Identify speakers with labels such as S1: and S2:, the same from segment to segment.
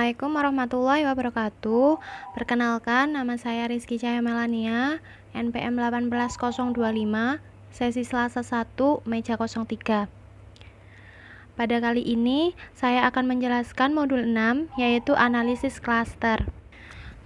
S1: Assalamualaikum warahmatullahi wabarakatuh. Perkenalkan, nama saya Rizky Cahaya Melania, NPM 18025, sesi Selasa 1, meja 03. Pada kali ini, saya akan menjelaskan modul 6, yaitu analisis klaster.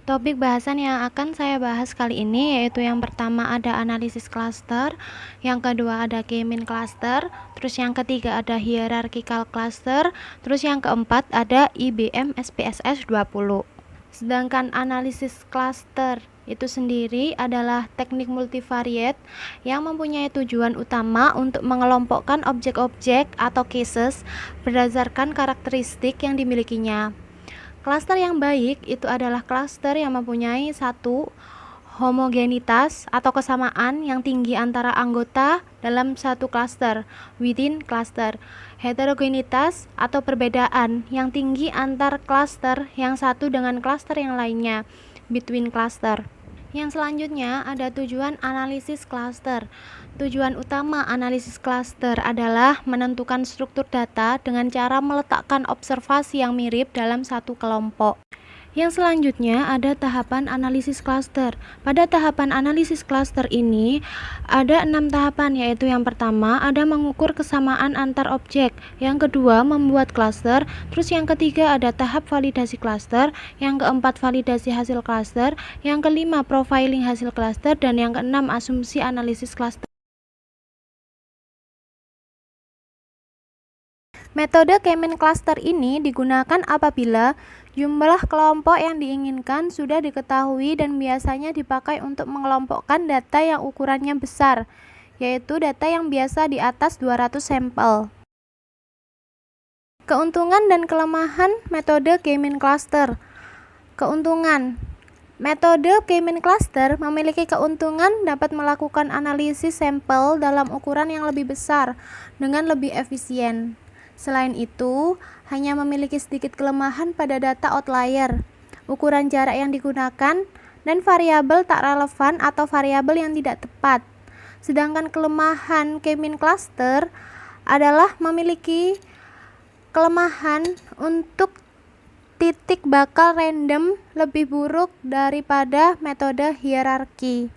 S1: Topik bahasan yang akan saya bahas kali ini yaitu yang pertama ada analisis klaster, yang kedua ada K-mean cluster, terus yang ketiga ada hierarchical cluster, terus yang keempat ada IBM SPSS 20. Sedangkan analisis klaster itu sendiri adalah teknik multivariate yang mempunyai tujuan utama untuk mengelompokkan objek-objek atau cases berdasarkan karakteristik yang dimilikinya. Klaster yang baik itu adalah klaster yang mempunyai satu homogenitas atau kesamaan yang tinggi antara anggota dalam satu klaster, within cluster. Heterogenitas atau perbedaan yang tinggi antar klaster yang satu dengan klaster yang lainnya, between cluster. Yang selanjutnya ada tujuan analisis klaster. Tujuan utama analisis klaster adalah menentukan struktur data dengan cara meletakkan observasi yang mirip dalam satu kelompok. Yang selanjutnya ada tahapan analisis klaster. Pada tahapan analisis klaster ini ada 6 tahapan, yaitu yang pertama ada mengukur kesamaan antar objek, yang kedua membuat klaster, terus yang ketiga ada tahap validasi klaster, yang keempat validasi hasil klaster, yang kelima profiling hasil klaster, dan yang keenam asumsi analisis klaster. Metode K-mean cluster ini digunakan apabila jumlah kelompok yang diinginkan sudah diketahui dan biasanya dipakai untuk mengelompokkan data yang ukurannya besar, yaitu data yang biasa di atas 200 sampel. Keuntungan dan kelemahan metode K-mean cluster. Keuntungan: metode K-mean cluster memiliki keuntungan dapat melakukan analisis sampel dalam ukuran yang lebih besar dengan lebih efisien. Selain itu, hanya memiliki sedikit kelemahan pada data outlier, ukuran jarak yang digunakan, dan variabel tak relevan atau variabel yang tidak tepat. Sedangkan kelemahan K-mean cluster adalah memiliki kelemahan untuk titik bakal random lebih buruk daripada metode hierarki.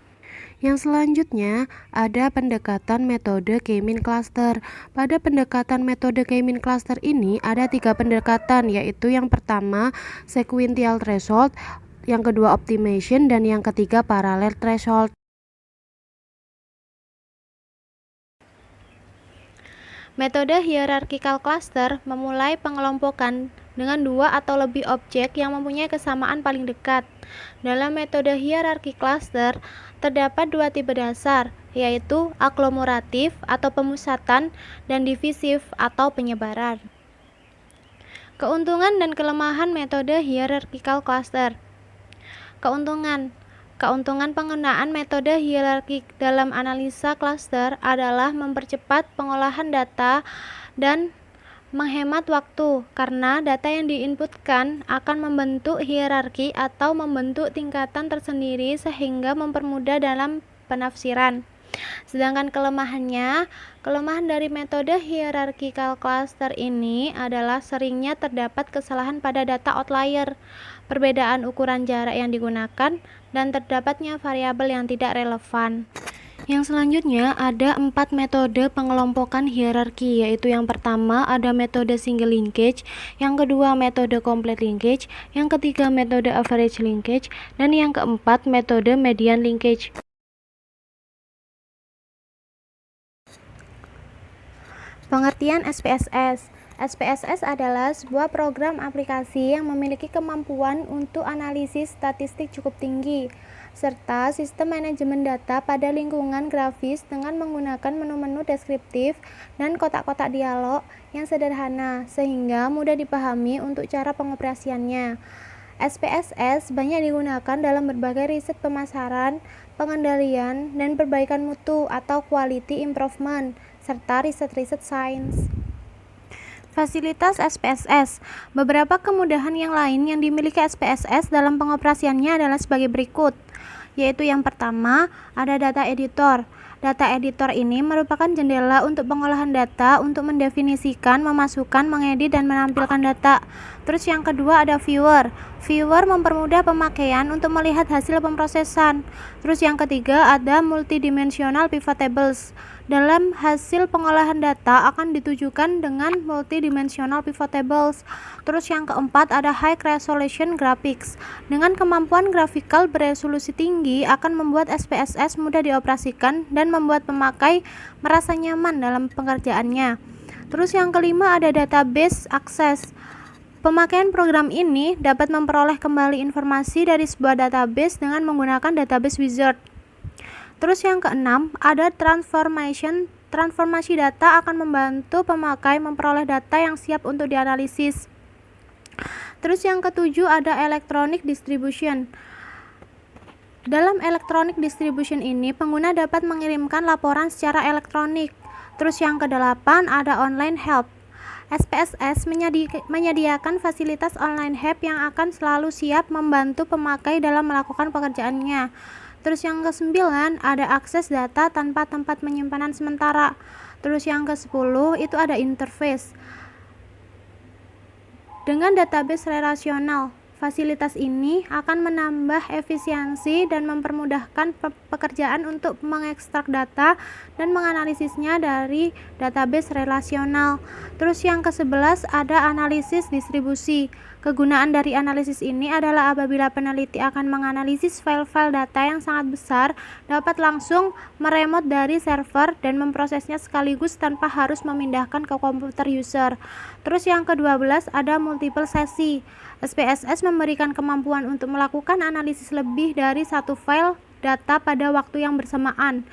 S1: Yang selanjutnya ada pendekatan metode K-mean cluster. Pada pendekatan metode K-mean cluster ini ada 3 pendekatan, yaitu yang pertama sequential threshold, yang kedua optimization, dan yang ketiga parallel threshold. Metode hierarchical cluster memulai pengelompokan dengan 2 atau lebih objek yang mempunyai kesamaan paling dekat. Dalam metode hierarchy cluster terdapat 2 tipe dasar, yaitu aglomeratif atau pemusatan dan divisif atau penyebaran. Keuntungan dan kelemahan metode hierarchical cluster. Keuntungan penggunaan metode hierarki dalam analisa klaster adalah mempercepat pengolahan data dan menghemat waktu, karena data yang diinputkan akan membentuk hierarki atau membentuk tingkatan tersendiri sehingga mempermudah dalam penafsiran. Sedangkan kelemahan dari metode hierarchical cluster ini adalah seringnya terdapat kesalahan pada data outlier, perbedaan ukuran jarak yang digunakan, dan terdapatnya variabel yang tidak relevan. Yang selanjutnya ada 4 metode pengelompokan hierarki, yaitu yang pertama ada metode single linkage, yang kedua metode complete linkage, yang ketiga metode average linkage, dan yang keempat metode median linkage. Pengertian SPSS. SPSS adalah sebuah program aplikasi yang memiliki kemampuan untuk analisis statistik cukup tinggi, serta sistem manajemen data pada lingkungan grafis dengan menggunakan menu-menu deskriptif dan kotak-kotak dialog yang sederhana, sehingga mudah dipahami untuk cara pengoperasiannya. SPSS banyak digunakan dalam berbagai riset pemasaran, pengendalian, dan perbaikan mutu atau quality improvement, serta riset-riset sains. Fasilitas SPSS. Beberapa kemudahan yang lain yang dimiliki SPSS dalam pengoperasiannya adalah sebagai berikut, yaitu yang pertama ada data editor. Data editor ini merupakan jendela untuk pengolahan data, untuk mendefinisikan, memasukkan, mengedit, dan menampilkan data. Terus yang kedua ada viewer. Viewer mempermudah pemakaian untuk melihat hasil pemrosesan. Terus yang ketiga ada multidimensional pivot tables. Dalam hasil pengolahan data akan ditujukan dengan multidimensional pivot tables. Terus yang keempat ada high resolution graphics. Dengan kemampuan grafikal beresolusi tinggi akan membuat SPSS mudah dioperasikan dan membuat pemakai merasa nyaman dalam pengerjaannya. Terus yang kelima ada database access. Pemakaian program ini dapat memperoleh kembali informasi dari sebuah database dengan menggunakan database wizard. Terus yang keenam ada transformation. Transformasi data akan membantu pemakai memperoleh data yang siap untuk dianalisis. Terus yang ketujuh ada electronic distribution. Dalam electronic distribution ini pengguna dapat mengirimkan laporan secara elektronik. Terus yang kedelapan ada online help. SPSS menyediakan fasilitas online help yang akan selalu siap membantu pemakai dalam melakukan pekerjaannya. Terus yang ke-9 ada akses data tanpa tempat penyimpanan sementara. Terus yang ke-10 itu ada interface. Dengan database relasional, fasilitas ini akan menambah efisiensi dan mempermudahkan pekerjaan untuk mengekstrak data dan menganalisisnya dari database relasional. Terus yang ke-11 ada analisis distribusi. Kegunaan dari analisis ini adalah apabila peneliti akan menganalisis file-file data yang sangat besar, dapat langsung meremote dari server dan memprosesnya sekaligus tanpa harus memindahkan ke komputer user. Terus yang ke-12 ada multiple sesi. SPSS memberikan kemampuan untuk melakukan analisis lebih dari satu file data pada waktu yang bersamaan.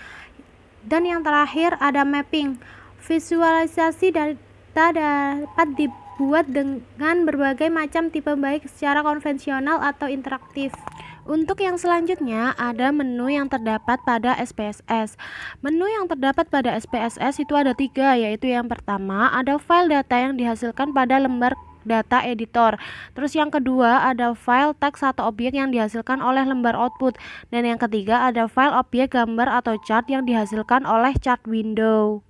S1: Dan yang terakhir ada mapping. Visualisasi data dapat dibuat dengan berbagai macam tipe baik secara konvensional atau interaktif. Untuk yang selanjutnya ada menu yang terdapat pada SPSS. Menu yang terdapat pada SPSS itu ada 3, yaitu yang pertama ada file data yang dihasilkan pada lembar data editor. Terus yang kedua ada file teks atau objek yang dihasilkan oleh lembar output. Dan yang ketiga ada file objek gambar atau chart yang dihasilkan oleh chart window.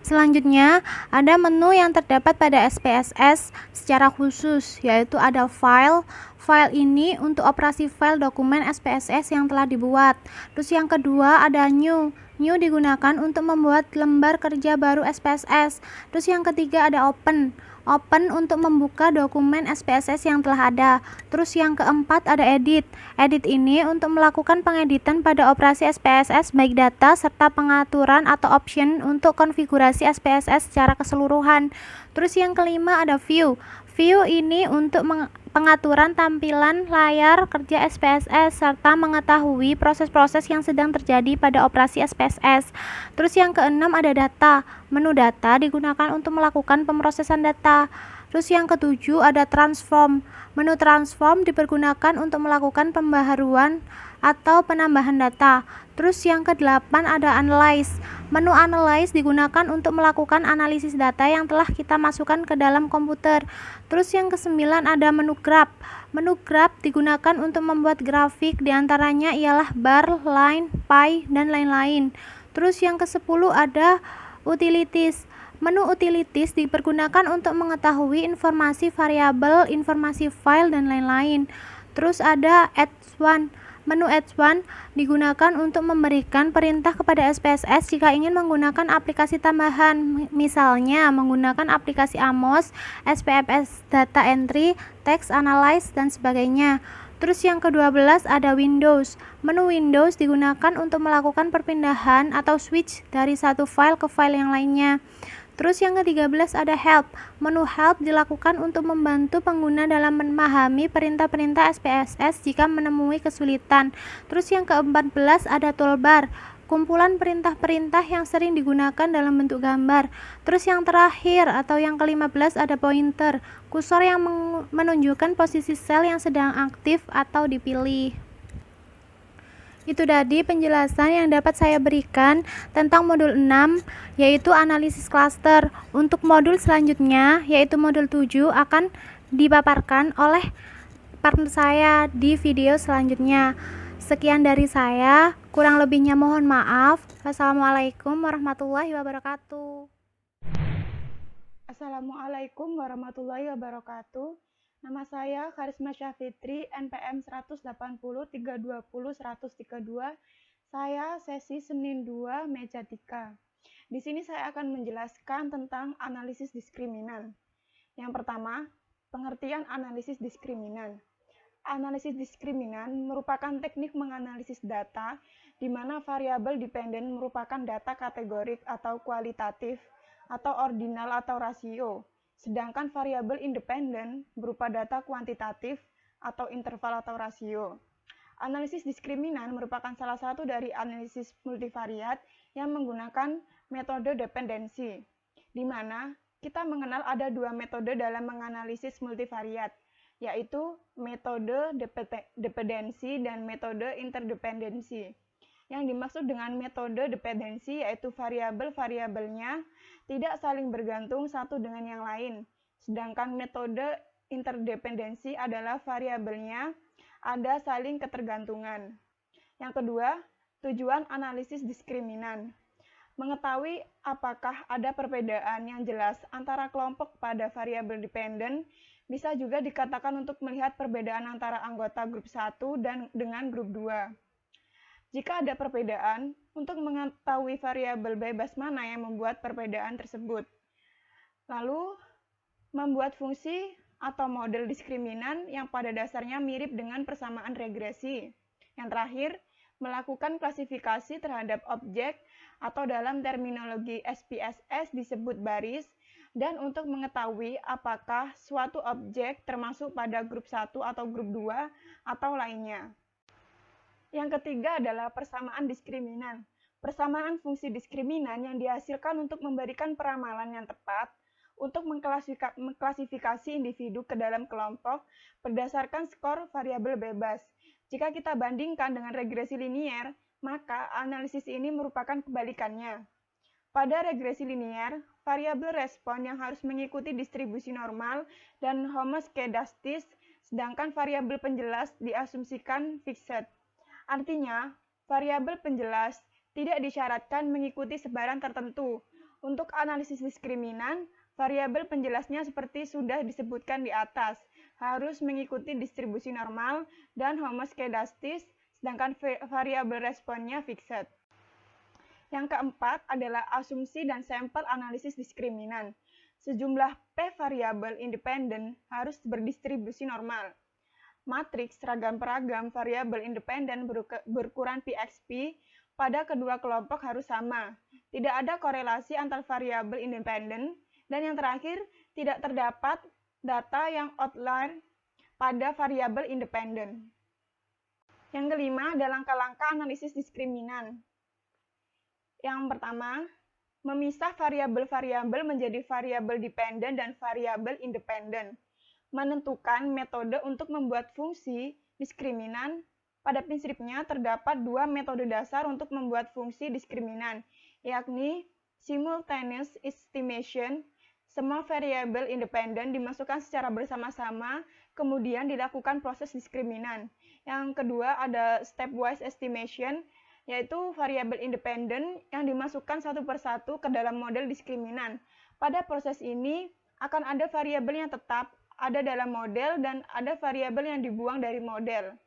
S1: Selanjutnya ada menu yang terdapat pada SPSS secara khusus, yaitu ada file. File ini untuk operasi file dokumen SPSS yang telah dibuat. Terus yang kedua ada new. New digunakan untuk membuat lembar kerja baru SPSS. Terus yang ketiga ada open. Open untuk membuka dokumen SPSS yang telah ada. Terus yang keempat ada edit. Edit ini untuk melakukan pengeditan pada operasi SPSS baik data serta pengaturan atau option untuk konfigurasi SPSS secara keseluruhan. Terus yang kelima ada view. View ini untuk pengaturan tampilan layar kerja SPSS serta mengetahui proses-proses yang sedang terjadi pada operasi SPSS. Terus yang keenam ada data. Menu data digunakan untuk melakukan pemrosesan data. Terus yang ketujuh ada transform. Menu transform dipergunakan untuk melakukan pembaharuan atau penambahan data. Terus yang kedelapan ada analyze. Menu analyze digunakan untuk melakukan analisis data yang telah kita masukkan ke dalam komputer. Terus yang kesembilan ada menu graph. Menu graph digunakan untuk membuat grafik, diantaranya ialah bar, line, pie, dan lain-lain. Terus yang ke-10 ada utilities. Menu utilities dipergunakan untuk mengetahui informasi variabel, informasi file, dan lain-lain. Terus ada H1. Menu H1 digunakan untuk memberikan perintah kepada SPSS jika ingin menggunakan aplikasi tambahan, misalnya menggunakan aplikasi AMOS, SPSS Data Entry, Text Analyze, dan sebagainya. Terus yang ke-12 ada Windows. Menu Windows digunakan untuk melakukan perpindahan atau switch dari satu file ke file yang lainnya. Terus yang ke-13 ada help. Menu help dilakukan untuk membantu pengguna dalam memahami perintah-perintah SPSS jika menemui kesulitan. Terus yang ke-14 ada toolbar. Kumpulan perintah-perintah yang sering digunakan dalam bentuk gambar. Terus yang terakhir atau yang ke-15 ada pointer. Kursor yang menunjukkan posisi sel yang sedang aktif atau dipilih. Itu tadi penjelasan yang dapat saya berikan tentang modul 6, yaitu analisis klaster. Untuk modul selanjutnya, yaitu modul 7, akan dipaparkan oleh partner saya di video selanjutnya. Sekian dari saya, kurang lebihnya mohon maaf. Wassalamualaikum warahmatullahi wabarakatuh.
S2: Assalamualaikum warahmatullahi wabarakatuh. Nama saya Karisma Syafitri, NPM 180-320-132. Saya sesi Senin 2, meja 3. Di sini saya akan menjelaskan tentang analisis diskriminan. Yang pertama, pengertian analisis diskriminan. Analisis diskriminan merupakan teknik menganalisis data di mana variabel dependen merupakan data kategorik atau kualitatif atau ordinal atau rasio, sedangkan variabel independen berupa data kuantitatif atau interval atau rasio. Analisis diskriminan merupakan salah satu dari analisis multivariat yang menggunakan metode dependensi, di mana kita mengenal ada dua metode dalam menganalisis multivariat, yaitu metode dependensi dan metode interdependensi. Yang dimaksud dengan metode dependensi yaitu variabel-variabelnya tidak saling bergantung satu dengan yang lain, sedangkan metode interdependensi adalah variabelnya ada saling ketergantungan. Yang kedua, tujuan analisis diskriminan. Mengetahui apakah ada perbedaan yang jelas antara kelompok pada variabel dependen bisa juga dikatakan untuk melihat perbedaan antara anggota grup 1 dan dengan grup 2. Jika ada perbedaan, untuk mengetahui variabel bebas mana yang membuat perbedaan tersebut. Lalu, membuat fungsi atau model diskriminan yang pada dasarnya mirip dengan persamaan regresi. Yang terakhir, melakukan klasifikasi terhadap objek atau dalam terminologi SPSS disebut baris, dan untuk mengetahui apakah suatu objek termasuk pada grup 1 atau grup 2 atau lainnya. Yang ketiga adalah persamaan diskriminan. Persamaan fungsi diskriminan yang dihasilkan untuk memberikan peramalan yang tepat untuk mengklasifikasi individu ke dalam kelompok berdasarkan skor variabel bebas. Jika kita bandingkan dengan regresi linier, maka analisis ini merupakan kebalikannya. Pada regresi linier, variabel respon yang harus mengikuti distribusi normal dan homoskedastis, sedangkan variabel penjelas diasumsikan fixed. Artinya, variabel penjelas tidak disyaratkan mengikuti sebaran tertentu. Untuk analisis diskriminan, variabel penjelasnya seperti sudah disebutkan di atas, harus mengikuti distribusi normal dan homoskedastis, sedangkan variabel responnya fixed. Yang keempat adalah asumsi dan sampel analisis diskriminan. Sejumlah P variabel independen harus berdistribusi normal. Matriks ragam-peragam variabel independen berukuran PXP pada kedua kelompok harus sama. Tidak ada korelasi antar variabel independen. Dan yang terakhir, tidak terdapat data yang outlier pada variabel independen. Yang kelima adalah langkah-langkah analisis diskriminan. Yang pertama, memisah variabel-variabel menjadi variabel dependen dan variabel independen. Menentukan metode untuk membuat fungsi diskriminan. Pada prinsipnya terdapat dua metode dasar untuk membuat fungsi diskriminan, yakni simultaneous estimation. Semua variabel independen dimasukkan secara bersama-sama, kemudian dilakukan proses diskriminan. Yang kedua ada stepwise estimation, yaitu variabel independen yang dimasukkan satu persatu ke dalam model diskriminan. Pada proses ini akan ada variabel yang tetap ada dalam model dan ada variabel yang dibuang dari model.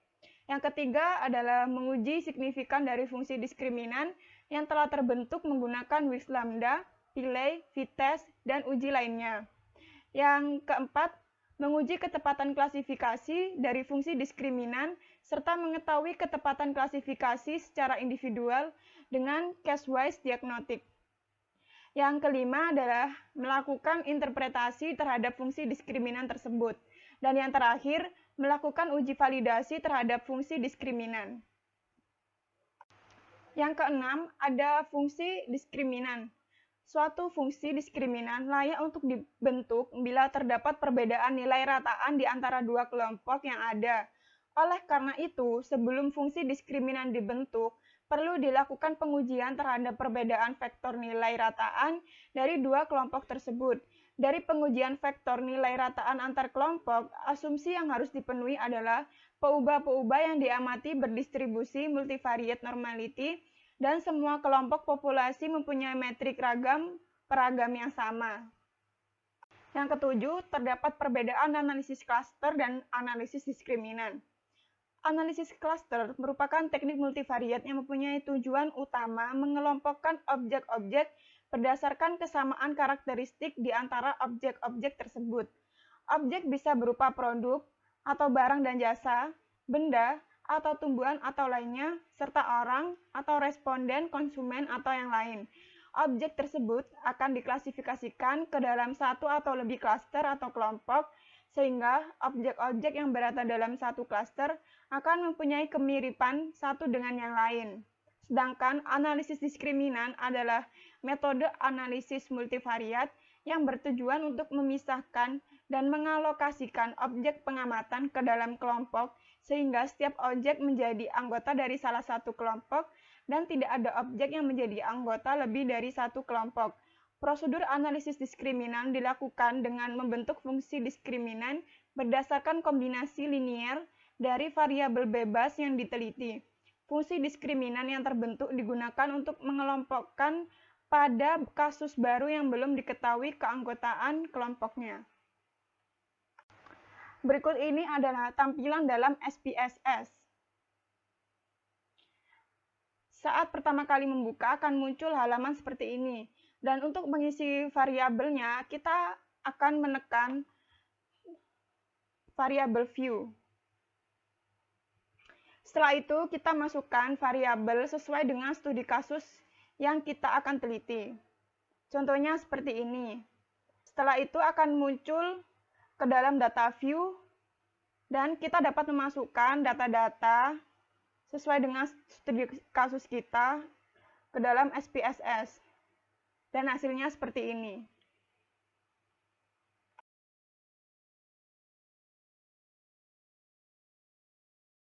S2: Yang ketiga adalah menguji signifikan dari fungsi diskriminan yang telah terbentuk menggunakan Wix lambda, Piley, Vites, dan uji lainnya. Yang keempat, menguji ketepatan klasifikasi dari fungsi diskriminan serta mengetahui ketepatan klasifikasi secara individual dengan case-wise diagnostic. Yang kelima adalah melakukan interpretasi terhadap fungsi diskriminan tersebut. Dan yang terakhir, melakukan uji validasi terhadap fungsi diskriminan. Yang keenam, ada fungsi diskriminan. Suatu fungsi diskriminan layak untuk dibentuk bila terdapat perbedaan nilai rataan di antara dua kelompok yang ada. Oleh karena itu, sebelum fungsi diskriminan dibentuk, perlu dilakukan pengujian terhadap perbedaan vektor nilai rataan dari dua kelompok tersebut. Dari pengujian vektor nilai rataan antar kelompok, asumsi yang harus dipenuhi adalah peubah-peubah yang diamati berdistribusi multivariate normality dan semua kelompok populasi mempunyai metrik peragam yang sama. Yang ketujuh, terdapat perbedaan analisis klaster dan analisis diskriminan. Analisis klaster merupakan teknik multivariate yang mempunyai tujuan utama mengelompokkan objek-objek berdasarkan kesamaan karakteristik di antara objek-objek tersebut. Objek bisa berupa produk atau barang dan jasa, benda atau tumbuhan atau lainnya, serta orang atau responden, konsumen atau yang lain. Objek tersebut akan diklasifikasikan ke dalam satu atau lebih klaster atau kelompok, sehingga objek-objek yang berada dalam satu klaster akan mempunyai kemiripan satu dengan yang lain. Sedangkan analisis diskriminan adalah metode analisis multivariat yang bertujuan untuk memisahkan dan mengalokasikan objek pengamatan ke dalam kelompok sehingga setiap objek menjadi anggota dari salah satu kelompok dan tidak ada objek yang menjadi anggota lebih dari satu kelompok. Prosedur analisis diskriminan dilakukan dengan membentuk fungsi diskriminan berdasarkan kombinasi linier dari variabel bebas yang diteliti. Fungsi diskriminan yang terbentuk digunakan untuk mengelompokkan pada kasus baru yang belum diketahui keanggotaan kelompoknya. Berikut ini adalah tampilan dalam SPSS. Saat pertama kali membuka akan muncul halaman seperti ini. Dan untuk mengisi variabelnya, kita akan menekan variabel view. Setelah itu, kita masukkan variabel sesuai dengan studi kasus yang kita akan teliti. Contohnya seperti ini. Setelah itu akan muncul ke dalam data view, dan kita dapat memasukkan data-data sesuai dengan studi kasus kita ke dalam SPSS. Dan hasilnya seperti ini.